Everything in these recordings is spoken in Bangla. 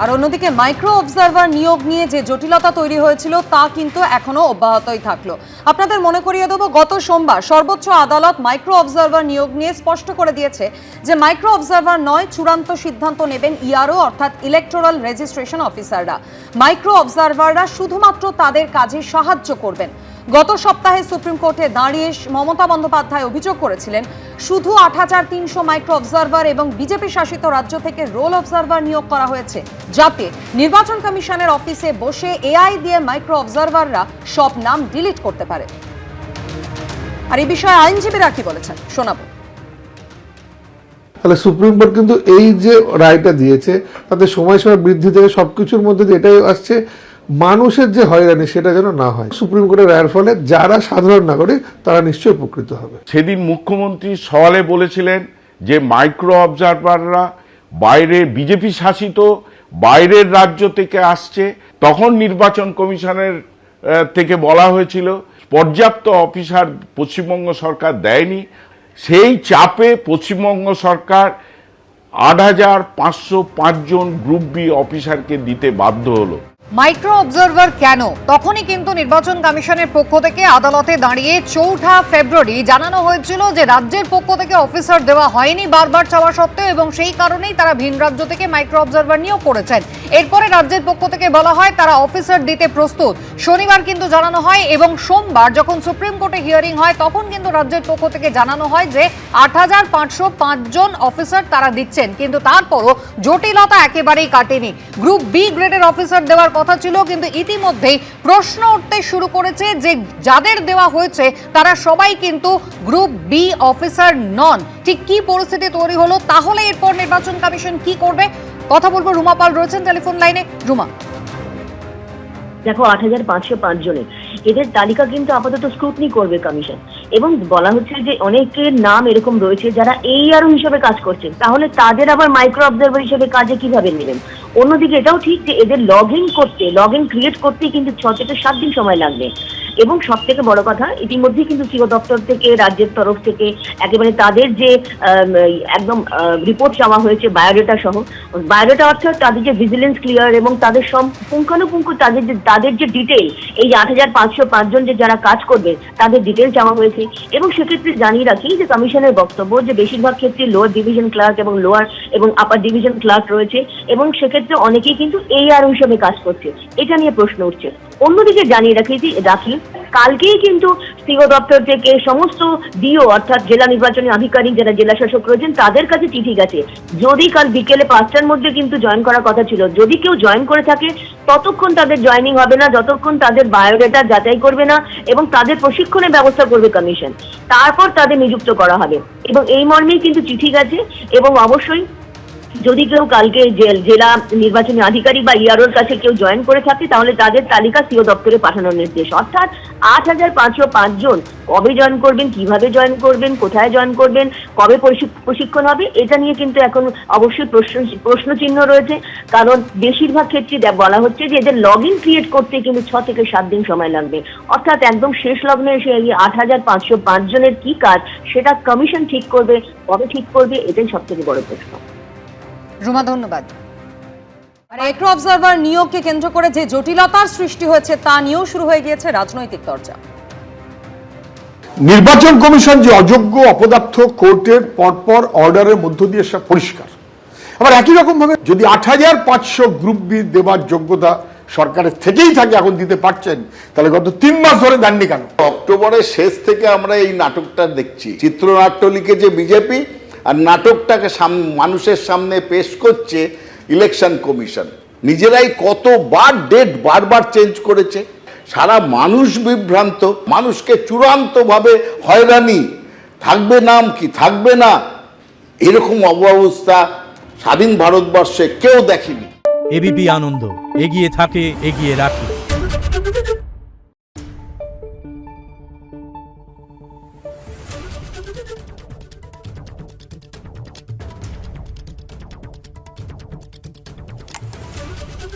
আর অন্যদিকে মাইক্রো অবজারভার নিয়োগ নিয়ে যে জটিলতা তৈরি হয়েছিল তা কিন্তু এখনো অব্যাহতই থাকলো। আপনাদের মনে করিয়ে দেবো, গত সোমবার সর্বোচ্চ আদালত মাইক্রো অবজারভার নিয়োগ নিয়ে স্পষ্ট করে দিয়েছে যে মাইক্রো অবজারভার নয়, চূড়ান্ত সিদ্ধান্ত নেবেন ইআরও অর্থাৎ ইলেকটোরাল রেজিস্ট্রেশন অফিসাররা। মাইক্রো অবজারভাররা শুধুমাত্র তাদের কাজে সাহায্য করবেন। গত সপ্তাহে সুপ্রিম কোর্টে দাঁড়িয়ে মমতা বন্দ্যোপাধ্যায় অভিযোগ করেছিলেন শুধু ৮৩০০ মাইক্রো অবজারভার এবং বিজেপি শাসিত রাজ্য থেকে রোল অবজারভার নিয়োগ করা হয়েছে, যাতে নির্বাচন কমিশনের অফিসে বসে এআই দিয়ে মাইক্রো অবজারভাররা সব নাম ডিলিট করতে পারে। আর এই বিষয়ে আইনজীবীরা কি বলেছেন শোনাবো। তাহলে সুপ্রিম কোর্ট কিন্তু এই যে রায়টা দিয়েছে তাতে সময় বৃদ্ধি থেকে সবকিছুর মধ্যে এটাই আসছে, মানুষের যে হয়রানি সেটা যেন না হয়। সুপ্রিম কোর্টের রায়ের ফলে যারা সাধারণ নাগরিক তারা নিশ্চয়ই উপকৃত হবে। সেদিন মুখ্যমন্ত্রী সওয়ালে বলেছিলেন যে মাইক্রো অবজারভাররা বাইরে বিজেপি শাসিত বাইরের রাজ্য থেকে আসছে। তখন নির্বাচন কমিশনের থেকে বলা হয়েছিল পর্যাপ্ত অফিসার পশ্চিমবঙ্গ সরকার দেয়নি। সেই চাপে পশ্চিমবঙ্গ সরকার ৮৫০৫ জন গ্রুপ বি অফিসারকে দিতে বাধ্য হলো। মাইক্রো অবজারভার কেন? তখনই কিন্তু নির্বাচন কমিশনের পক্ষ থেকে আদালতে দাঁড়িয়ে ৪ঠা ফেব্রুয়ারি জানানো হয়েছিল যে রাজ্যের পক্ষ থেকে অফিসার দেওয়া হয়নি বারবার চাওয়া সত্ত্বেও, এবং সেই কারণেই তারা ভিন রাজ্য থেকে মাইক্রো অবজারভার নিয়োগ করেছেন। এরপরে রাজ্যের পক্ষ থেকে বলা হয় তারা অফিসার দিতে প্রস্তুত। শনিবার কিন্তু জানানো হয়, এবং সোমবার যখন সুপ্রিম কোর্টে হিয়ারিং হয় তখন কিন্তু রাজ্যের পক্ষ থেকে জানানো হয় যে ৮৫০৫ জন অফিসার তারা দিচ্ছেন। কিন্তু তারপরও জটিলতা একেবারেই কাটেনি। গ্রুপ বি গ্রেডের অফিসার দেওয়ার কথা ছিল, কিন্তু ইতিমধ্যেই প্রশ্ন উঠতে শুরু করেছে যে যাদের দেওয়া হয়েছে তারা সবাই কিন্তু গ্রুপ বি অফিসার নন। ঠিক কি পরিস্থিতি তৈরি হলো, তাহলে এরপর নির্বাচন কমিশন কি করবে, কথা বলবো। রুমা পাল রয়েছেন টেলিফোন লাইনে। রুমা, দেখো ৮৫০৫ জনের এদের তালিকা কিন্তু আপাতত স্ক্রুটনি করবে কমিশন, এবং বলা হচ্ছে যে অনেকের নাম এরকম রয়েছে যারা এইআরও হিসেবে কাজ করছেন, তাহলে তাদের আবার মাইক্রো অবজারভার হিসেবে কাজে কিভাবে নেবেন? অন্যদিকে এটাও ঠিক যে এদের লগ ইন ক্রিয়েট করতে কিন্তু ৬ থেকে ৭ দিন সময় লাগবে। এবং সব থেকে বড় কথা, ইতিমধ্যেই কিন্তু সিও দপ্তর থেকে রাজ্যের তরফ থেকে একেবারে তাদের যে একদম রিপোর্ট চাওয়া হয়েছে বায়োডেটা সহ, বায়োডেটা অর্থাৎ তাদের যে ভিজিলেন্স ক্লিয়ার এবং তাদের পুঙ্খানুপুঙ্খ তাদের যে ডিটেল, এই ৮৫০৫ জন যে যারা কাজ করবে তাদের ডিটেল চাওয়া হয়েছে। এবং সেক্ষেত্রে জানিয়ে রাখি যে কমিশনের বক্তব্য যে বেশিরভাগ ক্ষেত্রে লোয়ার ডিভিশন ক্লার্ক এবং লোয়ার এবং আপার ডিভিশন ক্লার্ক রয়েছে, এবং সেক্ষেত্রে অনেকেই কিন্তু এইআরও হিসেবে কাজ করছে। এটা নিয়ে প্রশ্ন উঠছে। অন্যদিকে জানিয়ে রাখি কালকেই কিন্তু সিও দপ্তর থেকে সমস্ত ডিও অর্থাৎ জেলা নির্বাচনী আধিকারিক যারা জেলা শাসক রয়েছেন তাদের কাছে চিঠি গেছে। যদি কাল বিকেলে ৫টার মধ্যে কিন্তু জয়েন করার কথা ছিল, যদি কেউ জয়েন করে থাকে ততক্ষণ তাদের জয়েনিং হবে না যতক্ষণ তাদের বায়োডাটা যাচাই করবে না এবং তাদের প্রশিক্ষণের ব্যবস্থা করবে কমিশন, তারপর তাদের নিযুক্ত করা হবে। এবং এই মর্মেই কিন্তু চিঠি গেছে। এবং অবশ্যই যদি কেউ কালকে জেলা নির্বাচনী আধিকারিক বা ইআরওর কাছে কেউ জয়েন করে থাকে তাহলে তাদের তালিকা সিও দপ্তরে পাঠানোর নির্দেশ। অর্থাৎ ৮৫০৫ জন কবে জয়েন করবেন, কিভাবে জয়েন করবেন, কোথায় জয়েন করবেন, কবে প্রশিক্ষণ হবে, এটা নিয়ে কিন্তু এখন অবশ্যই প্রশ্নচিহ্ন রয়েছে। কারণ বেশিরভাগ ক্ষেত্রে বলা হচ্ছে যে এদের লগ ইন ক্রিয়েট করতে কিন্তু ৬ থেকে ৭ দিন সময় লাগবে। অর্থাৎ একদম শেষ লগ্নে এসে এই ৮৫০৫ জনের কি কাজ সেটা কমিশন ঠিক করবে, কবে ঠিক করবে, এটাই সব থেকে বড় প্রশ্ন। রুমা, ধন্যবাদ। মাইক্রো অবজারভার নিয়োগকে কেন্দ্র করে যে জটিলতার সৃষ্টি হয়েছে তা নিয়েও শুরু হয়ে গিয়েছে রাজনৈতিক চর্চা। নির্বাচন কমিশন যে অযোগ্য অপদার্থ কোর্টের পরপর অর্ডারের মধ্য দিয়ে সব পরিষ্কার। আবার একই রকম ভাবে যদি ৮৫০০ গ্রুপ বি দেবার যোগ্যতা সরকারের থেকেই থাকে, এখন দিতে পারছেন, তাহলে গত ৩ মাস ধরে দেননি কেন? অক্টোবরের শেষ থেকে আমরা এই নাটকটা দেখছি। চিত্রনাট্য লিখেছে বিজেপি আর নাটকটাকে মানুষের সামনে পেশ করছে ইলেকশন কমিশন। নিজেরাই কতবার ডেট বারবার চেঞ্জ করেছে, সারা মানুষ বিভ্রান্ত, মানুষকে চূড়ান্তভাবে হয়রানি, থাকবে নাম কি থাকবে না, এরকম অবস্থা স্বাধীন ভারতবর্ষে কেউ দেখেনি। এবিপি আনন্দ, এগিয়ে থাকে, এগিয়ে রাখে।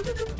Thank you.